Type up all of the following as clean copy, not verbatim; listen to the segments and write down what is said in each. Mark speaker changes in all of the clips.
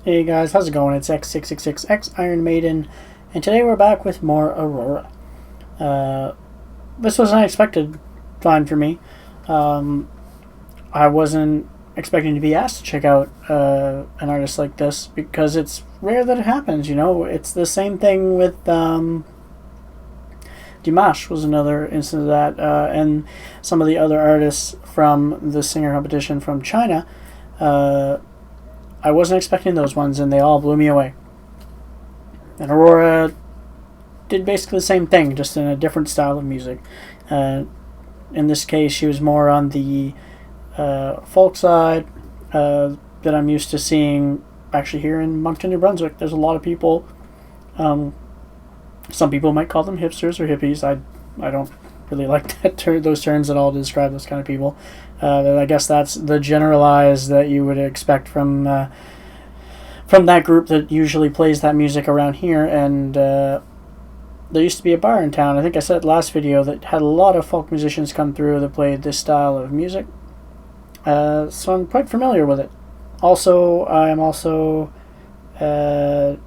Speaker 1: Hey guys, how's it going? It's X666X Iron Maiden, and today we're back with more Aurora. This was an unexpected find for me. I wasn't expecting to be asked to check out an artist like this because it's rare that it happens, you know? It's the same thing with Dimash was another instance of that, and some of the other artists from the singer competition from China. I wasn't expecting those ones, and they all blew me away. And Aurora did basically the same thing, just in a different style of music. In this case, she was more on the folk side that I'm used to seeing actually here in Moncton, New Brunswick. There's a lot of people, some people might call them hipsters or hippies. I don't really like those terms at all to describe those kind of people. I guess that's the generalized that you would expect from that group that usually plays that music around here. And there used to be a bar in town, I think I said last video, that had a lot of folk musicians come through that played this style of music. So I'm quite familiar with it. Also, I'm also someone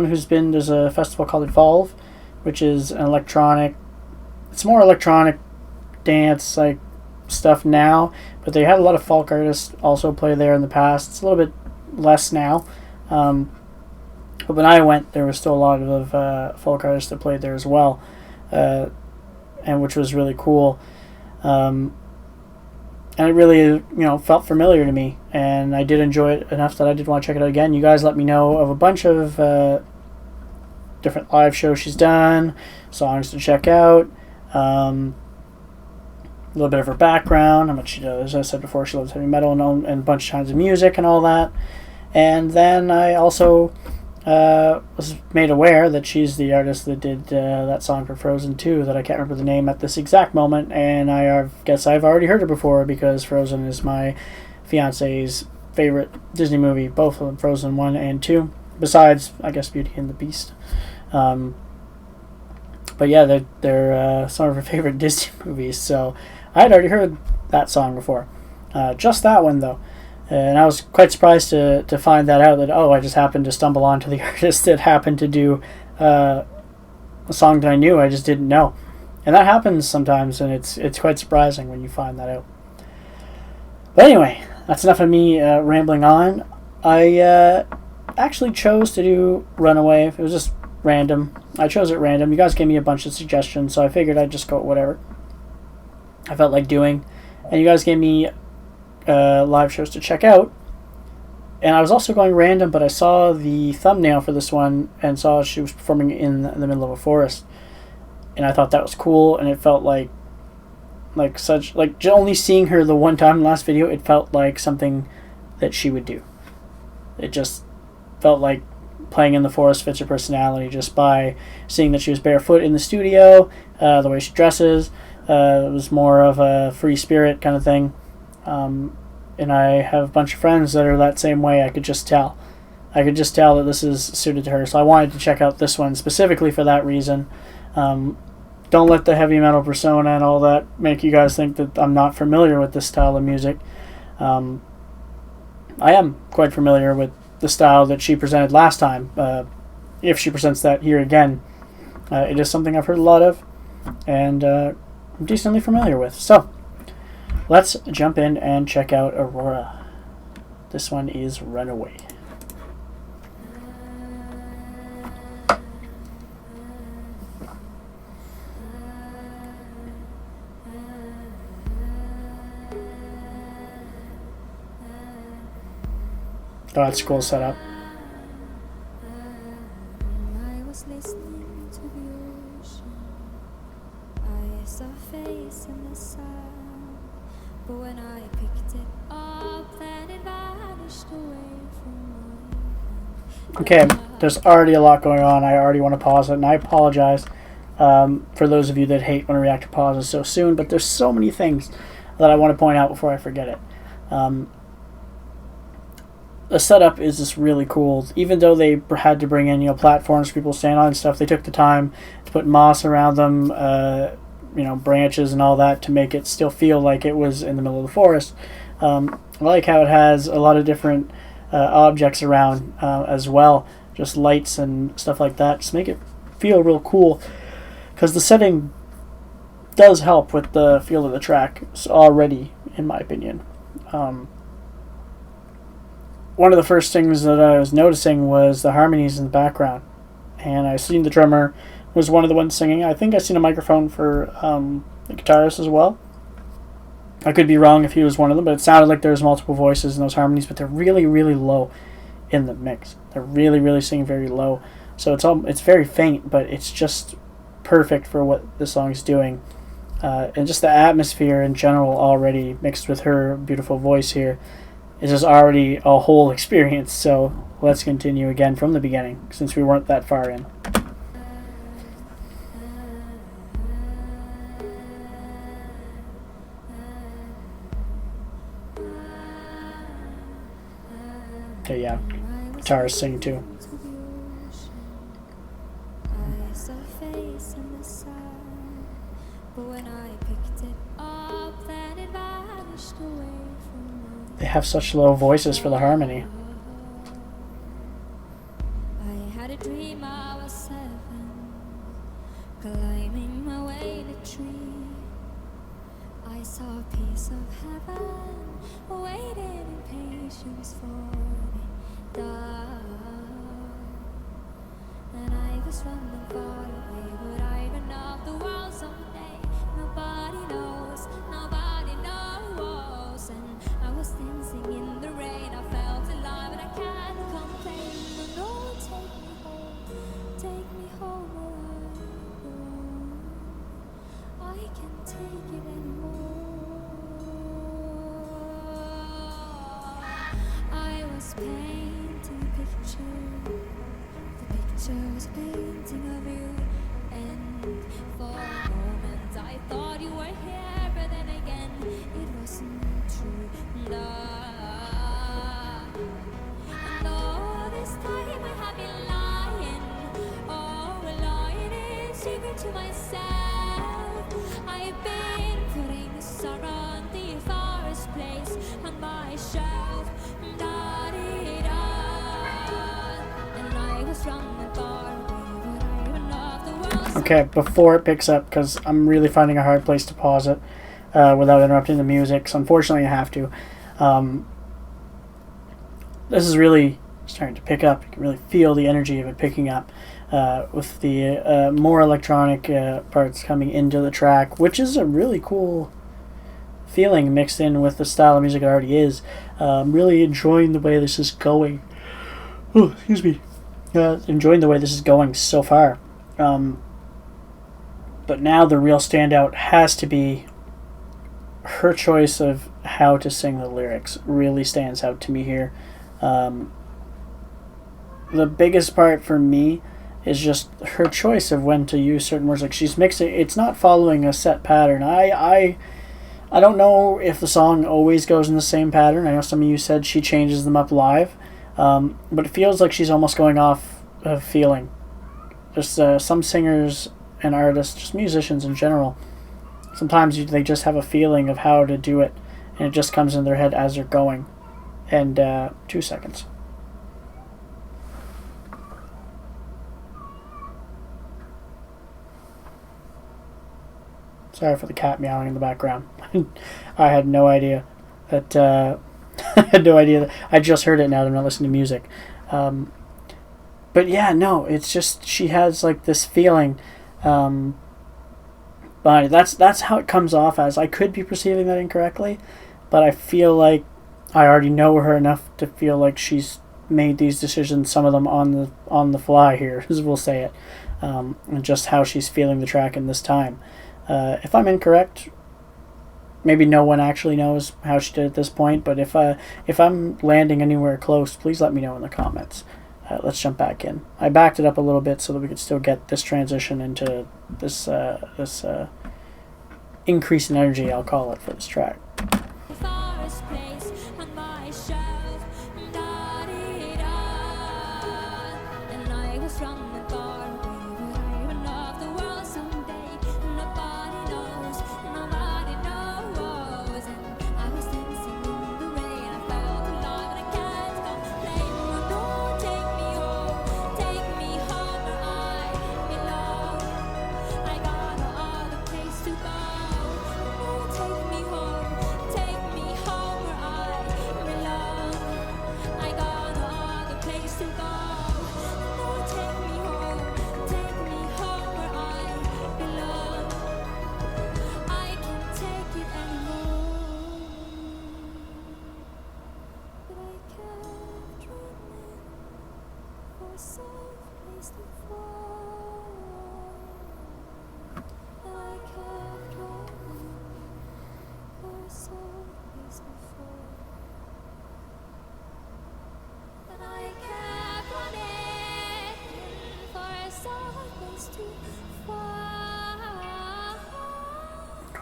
Speaker 1: who's been, there's a festival called Evolve, which is an electronic, it's more electronic dance like stuff now, but they had a lot of folk artists also play there in the past. It's a little bit less now, but when I went, there was still a lot of folk artists that played there as well, and which was really cool, and it really felt familiar to me, and I did enjoy it enough that I did want to check it out again. You guys let me know of a bunch of different live shows she's done, songs to check out, a little bit of her background, how much she does. As I said before, she loves heavy metal and a bunch of kinds of music and all that. And then I also was made aware that she's the artist that did that song for Frozen 2 that I can't remember the name at this exact moment, and I guess I've already heard it before because Frozen is my fiance's favorite Disney movie, both of them, Frozen 1 and 2, besides, I guess, Beauty and the Beast. But yeah, they're some of her favorite Disney movies, so I had already heard that song before. Just that one, though. And I was quite surprised to find that out, that, I just happened to stumble onto the artist that happened to do a song that I knew, I just didn't know. And that happens sometimes, and it's quite surprising when you find that out. But anyway, that's enough of me rambling on. I actually chose to do Runaway. It was just random. I chose it random. You guys gave me a bunch of suggestions, so I figured I'd just go with whatever I felt like doing. And you guys gave me live shows to check out. And I was also going random, but I saw the thumbnail for this one and saw she was performing in the middle of a forest. And I thought that was cool, and it felt like only seeing her the one time in the last video, it felt like something that she would do. It just felt like playing in the forest fits her personality just by seeing that she was barefoot in the studio, the way she dresses. It was more of a free spirit kind of thing. And I have a bunch of friends that are that same way. I could just tell that this is suited to her. So I wanted to check out this one specifically for that reason. Don't let the heavy metal persona and all that make you guys think that I'm not familiar with this style of music. I am quite familiar with the style that she presented last time. If she presents that here again, it is something I've heard a lot of and I'm decently familiar with. So let's jump in and check out Aurora. This one is Runaway. Oh, that's a cool setup.
Speaker 2: I was listening to the ocean. I saw a face in the sound. But when I picked it up, then it vanished away from my hand.
Speaker 1: Okay, there's already a lot going on. I already want to pause it, and I apologize for those of you that hate when I react to pauses so soon, but there's so many things that I want to point out before I forget it. The setup is just really cool. Even though they had to bring in platforms for people to stand on and stuff, they took the time to put moss around them, branches and all that to make it still feel like it was in the middle of the forest. I like how it has a lot of different objects around as well, just lights and stuff like that. Just make it feel real cool, because the setting does help with the feel of the track already, in my opinion. One of the first things that I was noticing was the harmonies in the background, and I seen the drummer was one of the ones singing. I think I seen a microphone for the guitarist as well. I could be wrong if he was one of them, but it sounded like there was multiple voices in those harmonies, but they're really, really low in the mix. They're really, really singing very low. So it's very faint, but it's just perfect for what the song's doing. And just the atmosphere in general already mixed with her beautiful voice here is just already a whole experience. So let's continue again from the beginning, since we weren't that far in. Okay, yeah, guitarist singing too.
Speaker 2: I saw a face in the sun, but when I picked it up, then it vanished away from me.
Speaker 1: They have such low voices for the harmony.
Speaker 2: I had a dream I was 7, climbing my way to a tree. I saw a piece of heaven, waiting in patience for me, and I was running far away. Would I run off the world someday? Nobody knows, nobody knows. And I was dancing in the rain. I felt alive and I can't complain. No, no, take me home alive. I can't take it anymore. I was painting a picture. The picture was a painting of you, and for a moment I thought you were here, but then again it wasn't true. And all this time I have been lying, oh, lying in secret to myself. I've been putting sorrow on the forest place on my shelf.
Speaker 1: Okay, before it picks up, because I'm really finding a hard place to pause it without interrupting the music, so unfortunately I have to. This is really starting to pick up. You can really feel the energy of it picking up with the more electronic parts coming into the track, which is a really cool feeling mixed in with the style of music it already is. I'm really enjoying the way this is going. Oh, excuse me. Enjoying the way this is going so far. But now the real standout has to be her choice of how to sing the lyrics. Really stands out to me here. The biggest part for me is just her choice of when to use certain words. Like, she's mixing. It's not following a set pattern. I don't know if the song always goes in the same pattern. I know some of you said she changes them up live. But it feels like she's almost going off of feeling. Just some singers and artists, just musicians in general, sometimes they just have a feeling of how to do it, and it just comes in their head as they're going. And 2 seconds. Sorry for the cat meowing in the background. I had no idea that I had no idea that I just heard it now that I'm not listening to music. But yeah, no, it's just she has like this feeling. But that's how it comes off as. I could be perceiving that incorrectly, but I feel like I already know her enough to feel like she's made these decisions, some of them on the fly here, as we'll say it, and just how she's feeling the track in this time. If I'm incorrect, maybe no one actually knows how she did at this point, but if I'm landing anywhere close, please let me know in the comments. Let's jump back in. I backed it up a little bit so that we could still get this transition into this increase in energy, I'll call it, for this track.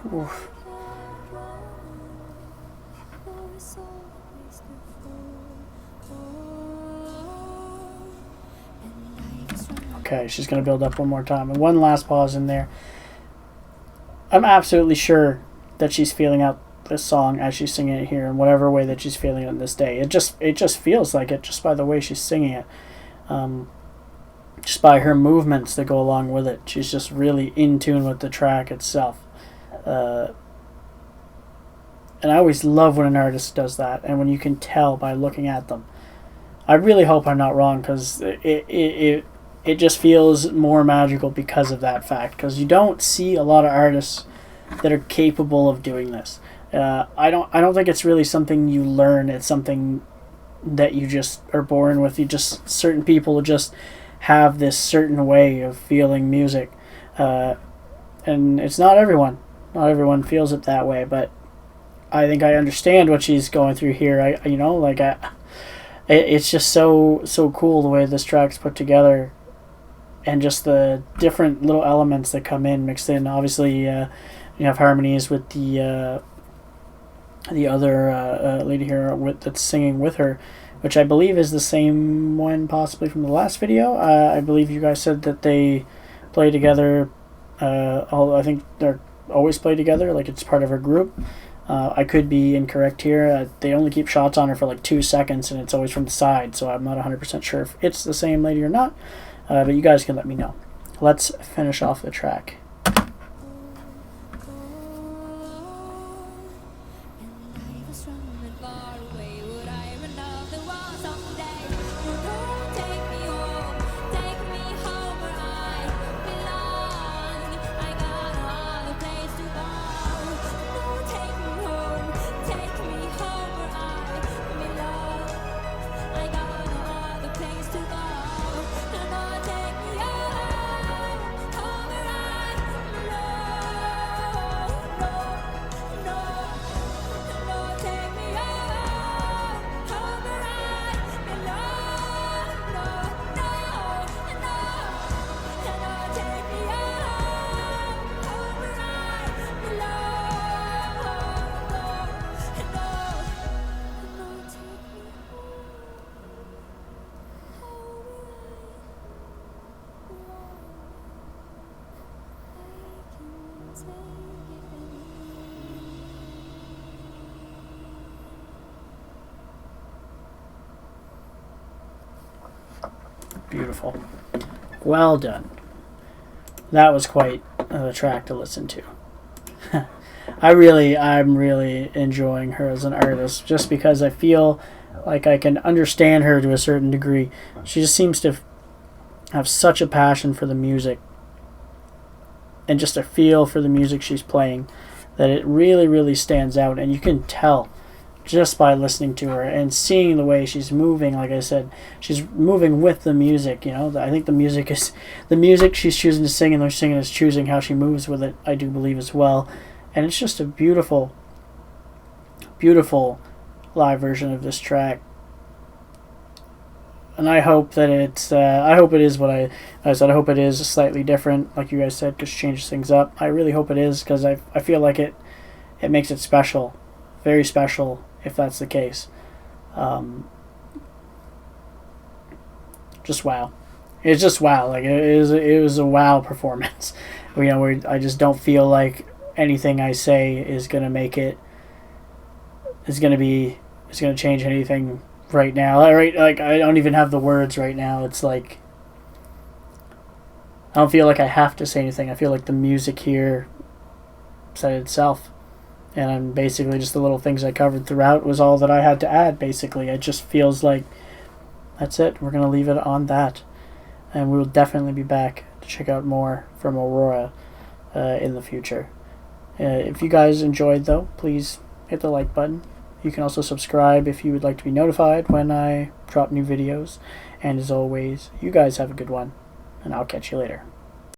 Speaker 1: Oof. Okay, she's going to build up one more time. And one last pause in there. I'm absolutely sure that she's feeling out this song as she's singing it here in whatever way that she's feeling it on this day. It just feels like it just by the way she's singing it. Just by her movements that go along with it. She's just really in tune with the track itself. And I always love when an artist does that, and when you can tell by looking at them. I really hope I'm not wrong, because it just feels more magical because of that fact, because you don't see a lot of artists that are capable of doing this. I don't think it's really something you learn. It's something that you just are born with. Certain people just have this certain way of feeling music, and it's not everyone. Not everyone feels it that way, but I think I understand what she's going through here. It's just so cool the way this track's put together, and just the different little elements that come in mixed in. Obviously, you have harmonies with the other lady here that's singing with her, which I believe is the same one possibly from the last video. I believe you guys said that they play together. I think they're always play together, like it's part of her group. I could be incorrect here. They only keep shots on her for like 2 seconds, and it's always from the side, so I'm not 100% sure if it's the same lady or not, but you guys can let me know. Let's finish off the track. Beautiful. Well done. That was quite a track to listen to. I'm really enjoying her as an artist, just because I feel like I can understand her to a certain degree. She just seems to have such a passion for the music, and just a feel for the music she's playing, that it really stands out, and you can tell just by listening to her and seeing the way she's moving. Like I said, she's moving with the music. I think the music she's choosing to sing, and the singing is choosing how she moves with it, I do believe, as well. And it's just a beautiful live version of this track. And I hope that I hope it is what I said. I hope it is slightly different, like you guys said, because it changes things up. I really hope it is, because I feel like it makes it special, very special, if that's the case. Just wow. It's just wow. Like it was a wow performance. Where I just don't feel like anything I say is gonna change anything right now. Like I don't even have the words right now. It's like I don't feel like I have to say anything. I feel like the music here said itself. And basically just the little things I covered throughout was all that I had to add, basically. It just feels like that's it. We're going to leave it on that. And we will definitely be back to check out more from Aurora in the future. If you guys enjoyed, though, please hit the like button. You can also subscribe if you would like to be notified when I drop new videos. And as always, you guys have a good one, and I'll catch you later.